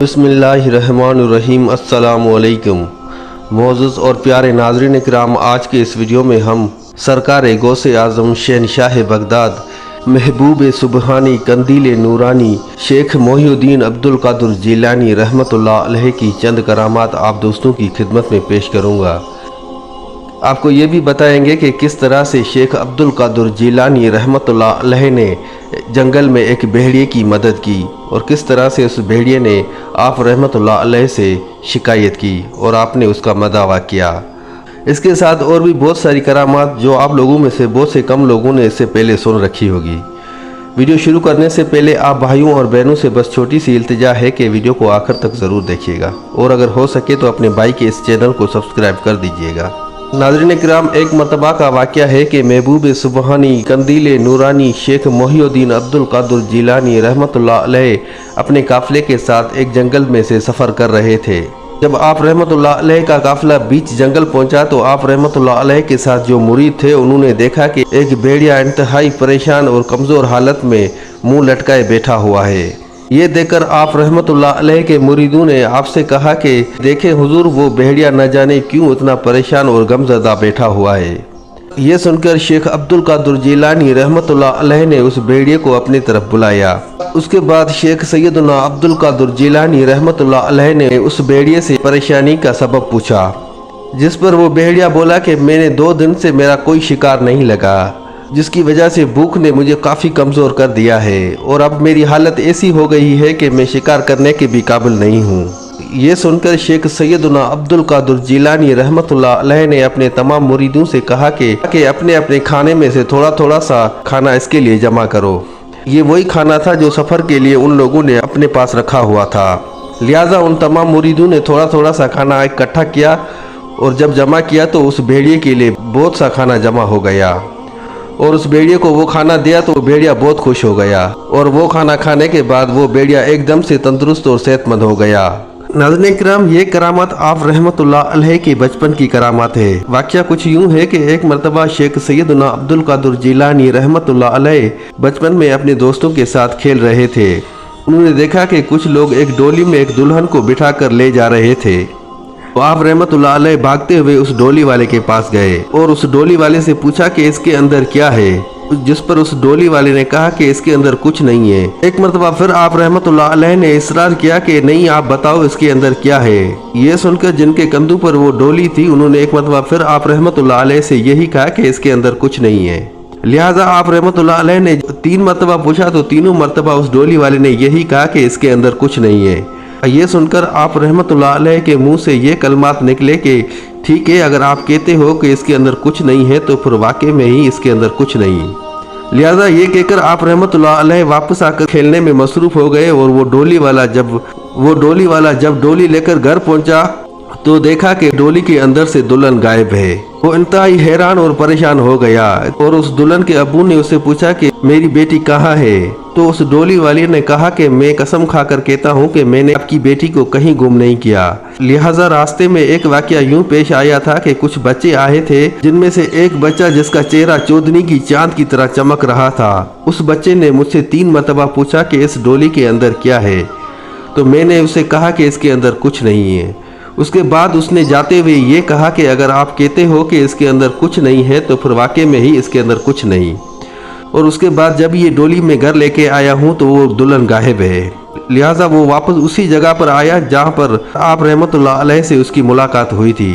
बिस्मिल्लाहिर्रहमानिर्रहीम। अस्सलाम वालेकुम। मोअज़्ज़ज़ और प्यारे नाज़रीन इकराम, आज के इस वीडियो में हम सरकार गौसे आज़म शहनशाह बगदाद महबूब सुबहानी कंदील नूरानी शेख मोहिउद्दीन अब्दुल कादिर जिलानी रहमतुल्लाह अलैह की चंद करामात आप दोस्तों की खिदमत में पेश करूँगा। आपको ये भी बताएंगे कि किस तरह से शेख अब्दुल कादिर जिलानी रहमतुल्लाह अलैह ने जंगल में एक भेड़िए की मदद की और किस तरह से उस भेड़िए ने आप रहमतुल्लाह अलैह से शिकायत की और आपने उसका मदावा किया। इसके साथ और भी बहुत सारी करामात जो आप लोगों में से बहुत से कम लोगों ने इससे पहले सुन रखी होगी। वीडियो शुरू करने से पहले आप भाइयों और बहनों से बस छोटी सी इल्तिजा है कि वीडियो को आखिर तक ज़रूर देखिएगा और अगर हो सके तो अपने भाई के इस चैनल को सब्सक्राइब कर दीजिएगा। नाज़रीन किराम, एक मरतबा का वाक़या है कि महबूब सुबहानी कंदील नूरानी शेख मोहिउद्दीन अब्दुल कादिर जिलानी रहमतुल्लाह अलैह अपने काफ़िले के साथ एक जंगल में से सफ़र कर रहे थे। जब आप रहमतुल्लाह अलैह का काफ़िला बीच जंगल पहुंचा तो आप रहमतुल्लाह अलैह के साथ जो मुरीद थे उन्होंने देखा कि एक भेड़िया इंतहाई परेशान और कमज़ोर हालत में मुँह लटकाए बैठा हुआ है। ये देखकर आप रहमतुल्लाह अलैह के मुरीदों ने आपसे कहा कि देखें हुजूर, वो भेड़िया न जाने क्यों इतना परेशान और गमज़दा बैठा हुआ है। ये सुनकर शेख अब्दुल कादिर जिलानी रहमतुल्लाह अलैह ने उस भेड़िए को अपनी तरफ बुलाया। उसके बाद शेख सैयदना अब्दुल कादिर जिलानी रहमतुल्लाह अलैह ने उस भेड़िए से परेशानी का सबब पूछा, जिस पर वो भेड़िया बोला कि मैंने 2 दिन से मेरा कोई शिकार नहीं लगा, जिसकी वजह से भूख ने मुझे काफ़ी कमज़ोर कर दिया है और अब मेरी हालत ऐसी हो गई है कि मैं शिकार करने के भी काबिल नहीं हूँ। ये सुनकर शेख सैयदना अब्दुल कादिर जिलानी रहमतुल्लाह अलैह ने अपने तमाम मुरीदों से कहा कि अपने अपने खाने में से थोड़ा थोड़ा सा खाना इसके लिए जमा करो। ये वही खाना था जो सफ़र के लिए उन लोगों ने अपने पास रखा हुआ था। लिहाजा उन तमाम मुरीदों ने थोड़ा थोड़ा सा खाना इकट्ठा किया और जब जमा किया तो उस भेड़िए के लिए बहुत सा खाना जमा हो गया और उस भेड़िए को वो खाना दिया तो भेड़िया बहुत खुश हो गया और वो खाना खाने के बाद वो भेड़िया एकदम से तंदुरुस्त और सेहतमंद हो गया। नाज़रीन किराम, ये करामात आप रहमतुल्लाह अलैह के बचपन की करामात है। वाक़या कुछ यूँ है कि एक मरतबा शेख सैयदना अब्दुल कादिर जिलानी रहमतुल्लाह अलैह बचपन में अपने दोस्तों के साथ खेल रहे थे। उन्होंने देखा कि कुछ लोग एक डोली में एक दुल्हन को बिठा कर ले जा रहे थे। तो आप रहमतुल्लाह अलैह भागते हुए उस डोली वाले के पास गए और उस डोली वाले से पूछा कि इसके अंदर क्या है, जिस पर उस डोली वाले ने कहा कि इसके अंदर कुछ नहीं है। एक मरतबा फिर आप रहमतुल्लाह अलैह ने इसरार किया कि नहीं, आप बताओ इसके अंदर क्या है। ये सुनकर जिनके कंधों पर वो डोली थी उन्होंने एक मरतबा फिर आप रहमतुल्लाह अलैह से यही कहा कि इसके अंदर कुछ नहीं है। लिहाजा आप रहमतुल्लाह अलैह ने 3 मरतबा पूछा तो तीनों मरतबा उस डोली वाले ने यही कहा कि इसके अंदर कुछ नहीं है। ये सुनकर आप रहमतुल्लाह अलैह के मुंह से ये कलमात निकले कि ठीक है, अगर आप कहते हो कि इसके अंदर कुछ नहीं है तो फिर वाकई में ही इसके अंदर कुछ नहीं। लिहाजा ये कहकर आप रहमतुल्लाह अलैह वापस आकर खेलने में मसरूफ़ हो गए और वो डोली वाला जब डोली लेकर घर पहुंचा तो देखा कि डोली के अंदर से दुल्हन गायब है। वो इंतहाई हैरान और परेशान हो गया और उस दुल्हन के अब्बू ने उससे पूछा कि मेरी बेटी कहाँ है। तो उस डोली वाले ने कहा कि मैं कसम खाकर कहता हूँ कि मैंने आपकी बेटी को कहीं गुम नहीं किया। लिहाजा रास्ते में एक वाकया यूं पेश आया था कि कुछ बच्चे आए थे, जिनमें से एक बच्चा जिसका चेहरा चौदनी की चांद की तरह चमक रहा था। उस बच्चे ने मुझसे 3 मरतबा पूछा कि इस डोली के अंदर क्या है, तो मैंने उसे कहा कि इसके अंदर कुछ नहीं है। उसके बाद उसने जाते हुए ये कहा कि अगर आप कहते हो कि इसके अंदर कुछ नहीं है तो फिर वाकई में ही इसके अंदर कुछ नहीं। और उसके बाद जब ये डोली में घर लेके आया हूँ तो वो दुल्हन गायब है। लिहाजा वो वापस उसी जगह पर आया जहाँ पर आप रहमतुल्लाह अलैह से उसकी मुलाकात हुई थी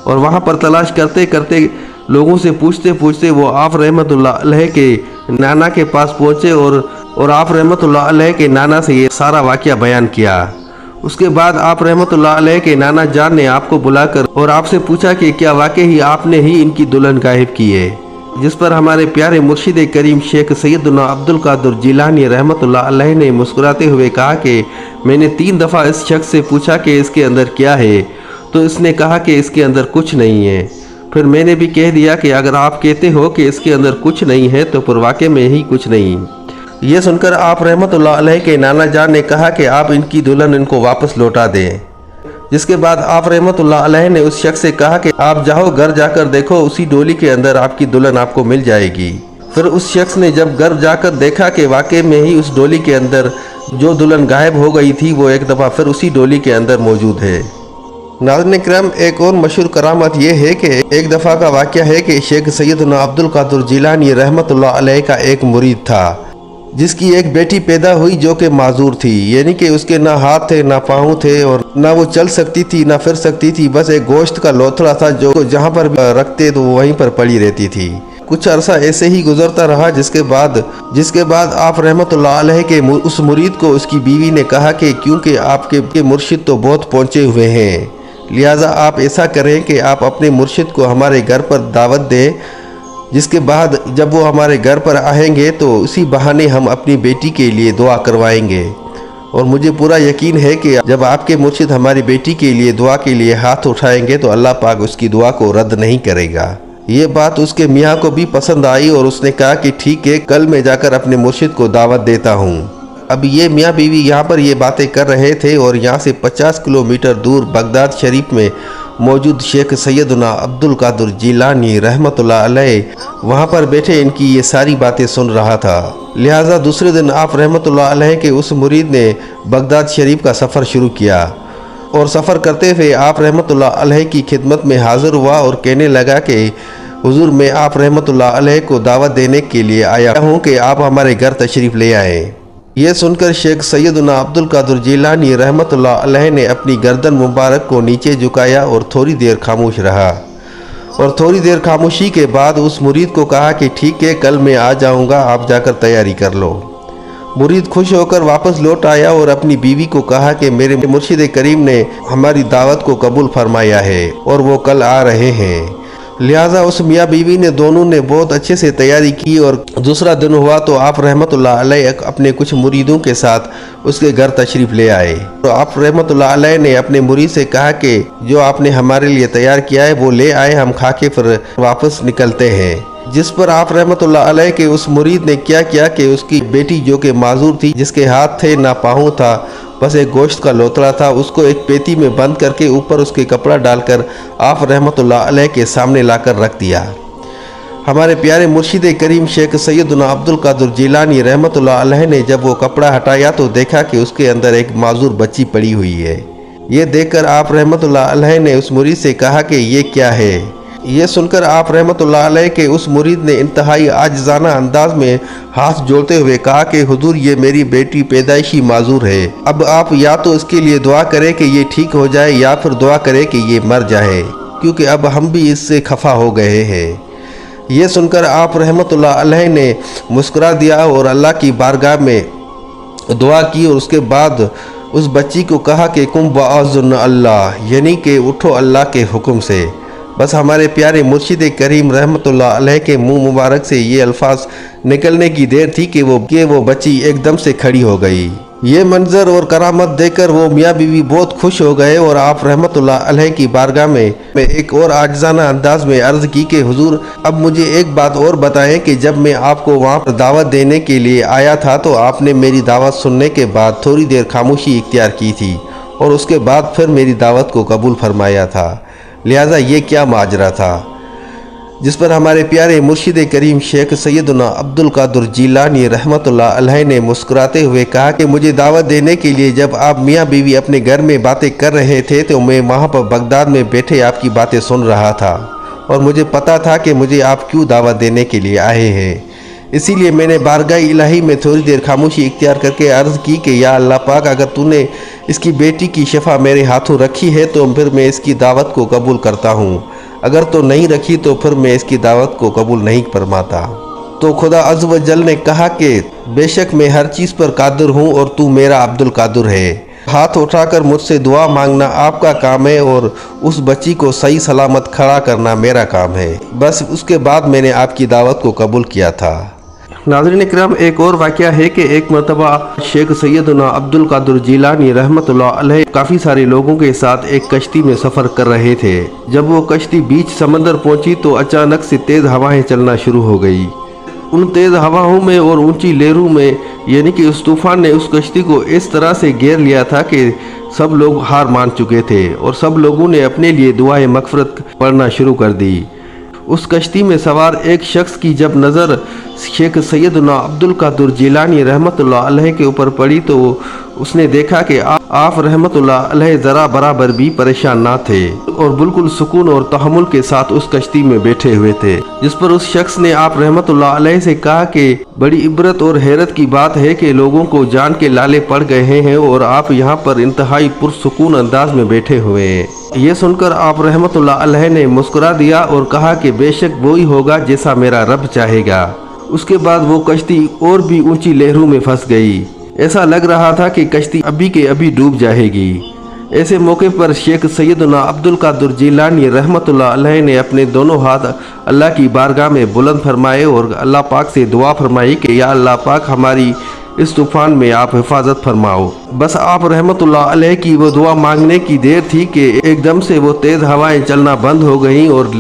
और वहाँ पर तलाश करते करते लोगों से पूछते पूछते वो आप रहमतुल्लाह अलैह के नाना के पास पहुँचे और आप रहमतुल्लाह अलैह के नाना से ये सारा वाक़या बयान किया। उसके बाद आप रहमतुल्लाह अलैह के नाना जान ने आपको बुलाकर और आपसे पूछा कि क्या वाकई ही आपने ही इनकी दुल्हन गायब की है। जिस पर हमारे प्यारे मुर्शिद करीम शेख सैयदना अब्दुल कादिर जिलानी रहमतुल्लाह अलैह ने मुस्कुराते हुए कहा कि मैंने 3 दफ़ा इस शख्स से पूछा कि इसके अंदर क्या है, तो इसने कहा कि इसके अंदर कुछ नहीं है। फिर मैंने भी कह दिया कि अगर आप कहते हो कि इसके अंदर कुछ नहीं है तो फिर वाकई में ही कुछ नहीं। ये सुनकर आप रहमतुल्लाह अलैह के नाना जान ने कहा कि आप इनकी दुल्हन इनको वापस लौटा दें। जिसके बाद आप रहमतुल्लाह अलैह ने उस शख्स से कहा कि आप जाओ, घर जाकर देखो, उसी डोली के अंदर आपकी दुल्हन आपको मिल जाएगी। फिर उस शख्स ने जब घर जाकर देखा कि वाकई में ही उस डोली के अंदर जो दुल्हन गायब हो गई थी वो एक दफ़ा फिर उसी डोली के अंदर मौजूद है। नाज़रीन करम, एक और मशहूर करामत ये है कि एक दफ़ा का वाक़या है कि शेख सैयदना अब्दुल कादिर जिलानी रहमतुल्लाह अलैह का एक मुरीद था जिसकी एक बेटी पैदा हुई जो कि माजूर थी, यानी कि उसके ना हाथ थे ना पाँव थे और ना वो चल सकती थी ना फिर सकती थी। बस एक गोश्त का लोथड़ा था जो जहाँ पर रखते तो वो वहीं पर पड़ी रहती थी। कुछ अरसा ऐसे ही गुजरता रहा जिसके बाद आप रहमतुल्लाह अलैह के उस मुरीद को उसकी बीवी ने कहा कि क्योंकि आपके मुर्शिद तो बहुत पहुँचे हुए हैं, लिहाजा आप ऐसा करें कि आप अपने मुर्शिद को हमारे घर पर दावत दें, जिसके बाद जब वो हमारे घर पर आएंगे तो उसी बहाने हम अपनी बेटी के लिए दुआ करवाएंगे। और मुझे पूरा यकीन है कि जब आपके मुर्शिद हमारी बेटी के लिए दुआ के लिए हाथ उठाएंगे तो अल्लाह पाक उसकी दुआ को रद्द नहीं करेगा। ये बात उसके मियाँ को भी पसंद आई और उसने कहा कि ठीक है, कल मैं जाकर अपने मुर्शिद को दावत देता हूँ। अब ये मियाँ बीवी यहाँ पर ये बातें कर रहे थे और यहाँ से 50 किलोमीटर दूर बगदाद शरीफ में मौजूद शेख सैयदना अब्दुल कादिर जिलानी रहमतुल्लाह अलैह वहाँ पर बैठे इनकी ये सारी बातें सुन रहा था। लिहाजा दूसरे दिन आप रहमतुल्लाह अलैह के उस मुरीद ने बगदाद शरीफ का सफ़र शुरू किया और सफ़र करते हुए आप रहमतुल्लाह अलैह की खिदमत में हाज़िर हुआ और कहने लगा कि हुजूर, मैं आप रहमतुल्लाह अलैह को दावत देने के लिए आया हूँ कि आप हमारे घर तशरीफ़ ले आएँ। ये सुनकर शेख सैयदना अब्दुल कादिर जिलानी रहमतुल्लाह अलैह ने अपनी गर्दन मुबारक को नीचे झुकाया और थोड़ी देर खामोश रहा और थोड़ी देर खामोशी के बाद उस मुरीद को कहा कि ठीक है, कल मैं आ जाऊंगा, आप जाकर तैयारी कर लो। मुरीद खुश होकर वापस लौट आया और अपनी बीवी को कहा कि मेरे मुर्शिद करीम ने हमारी दावत को कबूल फरमाया है और वो कल आ रहे हैं। लिहाजा उस मियाँ बीवी ने दोनों ने बहुत अच्छे से तैयारी की और दूसरा दिन हुआ तो आप रहमतुल्लाह अलैह अपने कुछ मुरीदों के साथ उसके घर तशरीफ़ ले आए। तो आप रहमतुल्लाह अलैह ने अपने मुरीद से कहा कि जो आपने हमारे लिए तैयार किया है वो ले आए, हम खा के फिर वापस निकलते हैं। जिस पर आप रहमतुल्लाह अलैह के उस मुरीद ने क्या किया कि उसकी बेटी जो कि माजूर थी, जिसके हाथ थे ना पाँव था, बस एक गोश्त का लोथड़ा था, उसको एक पेटी में बंद करके ऊपर उसके कपड़ा डालकर आप रहमतुल्लाह अलैह के सामने लाकर रख दिया। हमारे प्यारे मुर्शिद करीम शेख सैयदना अब्दुल कादिर जिलानी रहमतुल्लाह अलैह ने जब वो कपड़ा हटाया तो देखा कि उसके अंदर एक माजूर बच्ची पड़ी हुई है। ये देखकर आप रहमतुल्लाह अलैह ने उस मुरीद से कहा कि ये क्या है। ये सुनकर आप रहमतुल्लाह अलैह के उस मुरीद ने इंतहाई आजिज़ाना अंदाज में हाथ जोड़ते हुए कहा कि हुजूर, ये मेरी बेटी पैदाइशी माजूर है, अब आप या तो इसके लिए दुआ करें कि ये ठीक हो जाए या फिर दुआ करें कि ये मर जाए, क्योंकि अब हम भी इससे खफा हो गए हैं। ये सुनकर आप रहमतुल्लाह अलैह ने मुस्कुरा दिया और अल्लाह की बारगाह में दुआ की और उसके बाद उस बच्ची को कहा कि कुम बाज़ुन अल्लाह, यानी कि उठो अल्लाह के हुक्म से। बस हमारे प्यारे मुर्शिद करीम रहमतुल्लाह अलैह के मुंह मुबारक से ये अल्फाज निकलने की देर थी कि वो बच्ची एकदम से खड़ी हो गई। ये मंजर और करामत देखकर वो मियाँ बीवी बहुत खुश हो गए और आप रहमतुल्लाह अलैह की बारगाह में एक और आजिज़ाना अंदाज में अर्ज़ की कि हुजूर, अब मुझे एक बात और बताएं कि जब मैं आपको वहाँ पर दावत देने के लिए आया था तो आपने मेरी दावत सुनने के बाद थोड़ी देर खामोशी इख्तियार की थी और उसके बाद फिर मेरी दावत को कबूल फरमाया था, लिहाजा ये क्या माजरा था। जिस पर हमारे प्यारे मुर्शिद करीम शेख सैयदना अब्दुल कादिर जिलानी रहमतुल्लाह अलैह ने मुस्कुराते हुए कहा कि मुझे दावत देने के लिए जब आप मियाँ बीवी अपने घर में बातें कर रहे थे तो मैं वहाँ पर बगदाद में बैठे आपकी बातें सुन रहा था और मुझे पता था कि मुझे आप क्यों दावत देने के लिए आए हैं। इसीलिए मैंने बारगाह इलाही में थोड़ी देर खामोशी इख्तियार करके अर्ज़ की कि या अल्लाह पाक, अगर तूने इसकी बेटी की शफा मेरे हाथों रखी है तो फिर मैं इसकी दावत को कबूल करता हूँ, अगर तो नहीं रखी तो फिर मैं इसकी दावत को कबूल नहीं फरमाता। तो खुदा अज़्ज़ व जल ने कहा कि बेशक मैं हर चीज़ पर कादिर हूँ और तू मेरा अब्दुल कादिर है। हाथ उठाकर मुझसे दुआ मांगना आपका काम है और उस बच्ची को सही सलामत खड़ा करना मेरा काम है। बस उसके बाद मैंने आपकी दावत को कबूल किया था। नाज़रीन किराम, एक और वाक़या है कि एक मरतबा शेख सैयदना अब्दुल कादिर जिलानी रहमतुल्लाह अलैह काफ़ी सारे लोगों के साथ एक कश्ती में सफ़र कर रहे थे। जब वो कश्ती बीच समंदर पहुंची तो अचानक से तेज़ हवाएं चलना शुरू हो गई। उन तेज़ हवाओं में और ऊंची लहरों में यानी कि उस तूफ़ान ने उस कश्ती को इस तरह से घेर लिया था कि सब लोग हार मान चुके थे और सब लोगों ने अपने लिए दुआए मग़फ़िरत पढ़ना शुरू कर दी। उस कश्ती में सवार एक शख्स की जब नज़र शेख सैयदना अब्दुल कादिर जिलानी रहमतुल्लाह अलैह के ऊपर पड़ी तो उसने देखा कि आप रहमतुल्लाह अलैह ज़रा बराबर भी परेशान ना थे और बिल्कुल सुकून और तहम्मुल के साथ उस कश्ती में बैठे हुए थे। जिस पर उस शख्स ने आप रहमतुल्लाह अलैह से कहा कि बड़ी इबरत और हैरत की बात है कि लोगों को जान के लाले पड़ गए हैं और आप यहाँ पर इंतहाई पुरसुकून अंदाज में बैठे हुए हैं। ये सुनकर आप रहमतुल्लाह अलैह ने मुस्कुरा दिया और कहा कि बेशक वही होगा जैसा मेरा रब चाहेगा। उसके बाद वो कश्ती और भी ऊंची लहरों में फंस गई। ऐसा लग रहा था कि कश्ती अभी के अभी डूब जाएगी। ऐसे मौके पर शेख सैयदना अब्दुल कादिर जिलानी रहमतुल्लाह अलैह ने अपने दोनों हाथ अल्लाह की बारगाह में बुलंद फरमाए और अल्लाह पाक से दुआ फरमाई कि या अल्लाह पाक हमारी इस तूफान में आप हिफाजत फरमाओ। बस आप रहमतुल्लाह अलैह की वो दुआ मांगने की देर थी कि एकदम से वो तेज़ हवाएं चलना बंद हो गईं और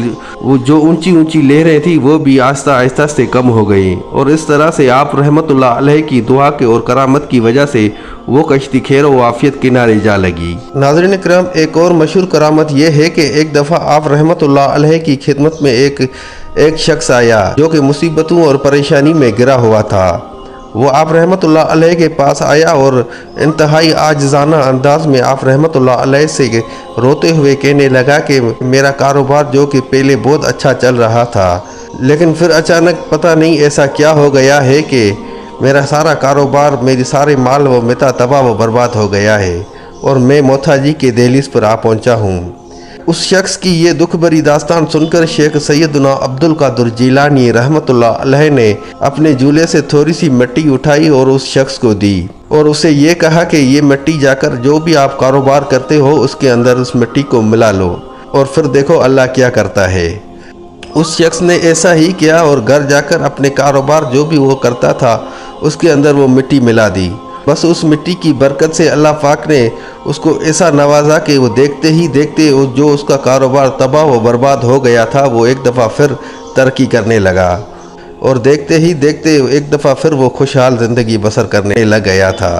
वो जो ऊंची ऊंची लहरें थी वो भी आहिस्ता आहिस्ता से कम हो गईं और इस तरह से आप रहमतुल्लाह अलैह की दुआ के और करामत की वजह से वो कश्ती खैर व आफियत किनारे जा लगी। नाज़रीन इकराम, एक और मशहूर करामत ये है कि एक दफ़ा आप रहमतुल्लाह अलैह की खिदमत में एक शख्स आया जो कि मुसीबतों और परेशानी में गिरा हुआ था। वो आप रहमतुल्लाह अलैह के पास आया और इंतहाई आजिज़ाना अंदाज में आप रहमतुल्लाह अलैह से रोते हुए कहने लगा कि मेरा कारोबार जो कि पहले बहुत अच्छा चल रहा था, लेकिन फिर अचानक पता नहीं ऐसा क्या हो गया है कि मेरा सारा कारोबार, मेरी सारे माल व मता तबाह व बर्बाद हो गया है और मैं मोहताजी के दहलीज पर आ पहुंचा हूँ। उस शख्स की ये दुख भरी दास्तान सुनकर शेख सैयदना अब्दुल कादिर जिलानी रहमतुल्लाह अलैह ने अपने झूले से थोड़ी सी मिट्टी उठाई और उस शख्स को दी और उसे ये कहा कि ये मिट्टी जाकर जो भी आप कारोबार करते हो उसके अंदर उस मिट्टी को मिला लो और फिर देखो अल्लाह क्या करता है। उस शख्स ने ऐसा ही किया और घर जाकर अपने कारोबार जो भी वो करता था उसके अंदर वो मिट्टी मिला दी। बस उस मिट्टी की बरकत से अल्लाह पाक ने उसको ऐसा नवाजा कि वो देखते ही देखते जो उसका कारोबार तबाह व बर्बाद हो गया था वो एक दफ़ा फिर तरक्की करने लगा और देखते ही देखते एक दफ़ा फिर वो खुशहाल ज़िंदगी बसर करने लग गया था।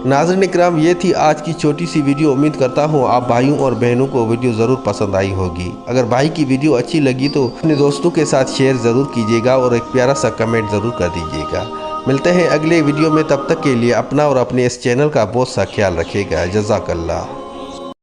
नाज़रीन इकराम, ये थी आज की छोटी सी वीडियो। उम्मीद करता हूँ आप भाइयों और बहनों को वीडियो ज़रूर पसंद आई होगी। अगर भाई की वीडियो अच्छी लगी तो अपने दोस्तों के साथ शेयर ज़रूर कीजिएगा और एक प्यारा सा कमेंट ज़रूर कर दीजिएगा। मिलते हैं अगले वीडियो में, तब तक के लिए अपना और अपने इस चैनल का बहुत सा ख्याल रखिएगा। जज़ाकल्लाह।